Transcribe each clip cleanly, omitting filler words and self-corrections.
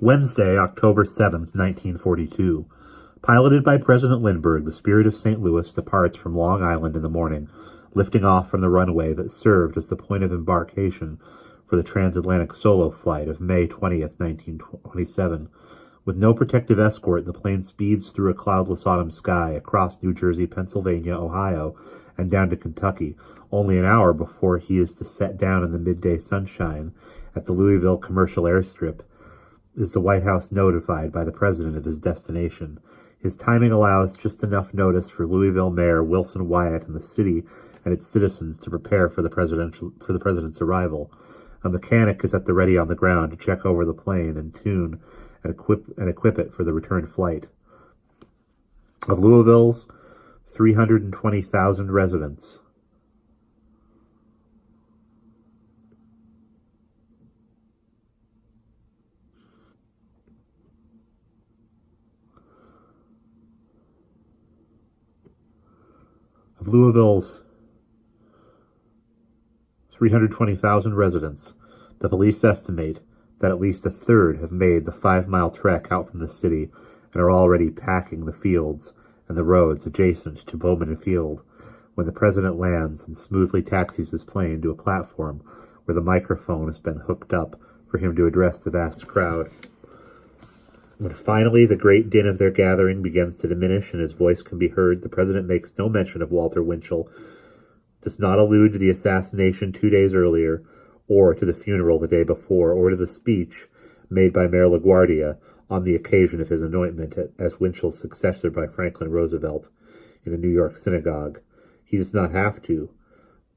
Wednesday, October 7th, 1942. Piloted by President Lindbergh, the Spirit of St. Louis departs from Long Island in the morning, lifting off from the runway that served as the point of embarkation for the transatlantic solo flight of May 20th, 1927. With no protective escort, the plane speeds through a cloudless autumn sky across New Jersey, Pennsylvania, Ohio, and down to Kentucky, only an hour before he is to set down in the midday sunshine at the Louisville Commercial Airstrip. Is the White House notified by the president of his destination. His timing allows just enough notice for Louisville Mayor Wilson Wyatt and the city and its citizens to prepare for the president's arrival. A mechanic is at the ready on the ground to check over the plane and tune and equip it for the return flight. Of Louisville's 320,000 residents, the police estimate that at least a third have made the 5-mile trek out from the city and are already packing the fields and the roads adjacent to Bowman Field when the president lands and smoothly taxis his plane to a platform where the microphone has been hooked up for him to address the vast crowd. When finally the great din of their gathering begins to diminish and his voice can be heard, the president makes no mention of Walter Winchell, does not allude to the assassination 2 days earlier, or to the funeral the day before, or to the speech made by Mayor LaGuardia on the occasion of his anointment as Winchell's successor by Franklin Roosevelt in a New York synagogue. He does not have to.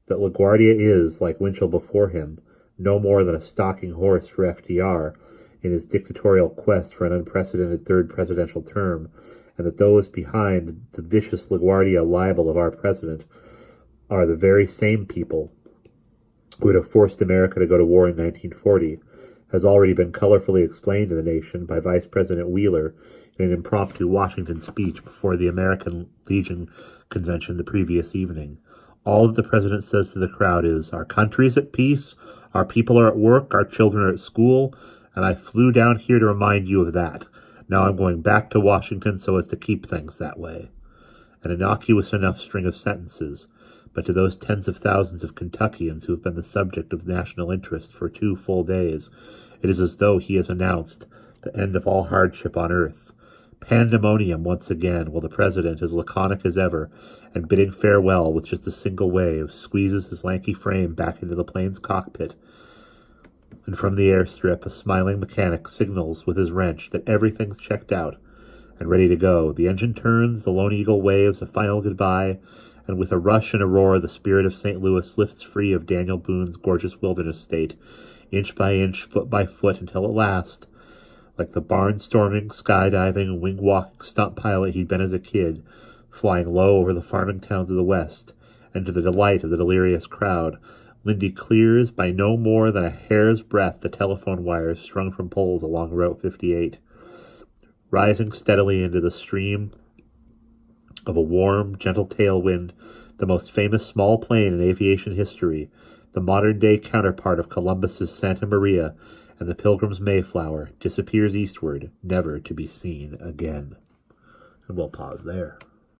That LaGuardia is, like Winchell before him, no more than a stalking horse for FDR in his dictatorial quest for an unprecedented third presidential term, and that those behind the vicious LaGuardia libel of our president are the very same people who would have forced America to go to war in 1940, has already been colorfully explained to the nation by Vice President Wheeler in an impromptu Washington speech before the American Legion convention the previous evening. All that the president says to the crowd is, "Our country is at peace, our people are at work, our children are at school, and I flew down here to remind you of that. Now I'm going back to Washington so as to keep things that way." An innocuous enough string of sentences, but to those tens of thousands of Kentuckians who have been the subject of national interest for 2 full days, it is as though he has announced the end of all hardship on earth. Pandemonium once again, while the president, as laconic as ever, and bidding farewell with just a single wave, squeezes his lanky frame back into the plane's cockpit. And from the airstrip, a smiling mechanic signals with his wrench that everything's checked out and ready to go. The engine turns, the Lone Eagle waves a final goodbye, and with a rush and a roar, the Spirit of St. Louis lifts free of Daniel Boone's gorgeous wilderness state, inch by inch, foot by foot, until at last, like the barnstorming, skydiving, wing-walking stunt pilot he'd been as a kid, flying low over the farming towns of the West, and to the delight of the delirious crowd, Lindy clears by no more than a hair's breadth the telephone wires strung from poles along Route 58. Rising steadily into the stream of a warm, gentle tailwind, the most famous small plane in aviation history, the modern-day counterpart of Columbus's Santa Maria and the Pilgrim's Mayflower, disappears eastward, never to be seen again. And we'll pause there.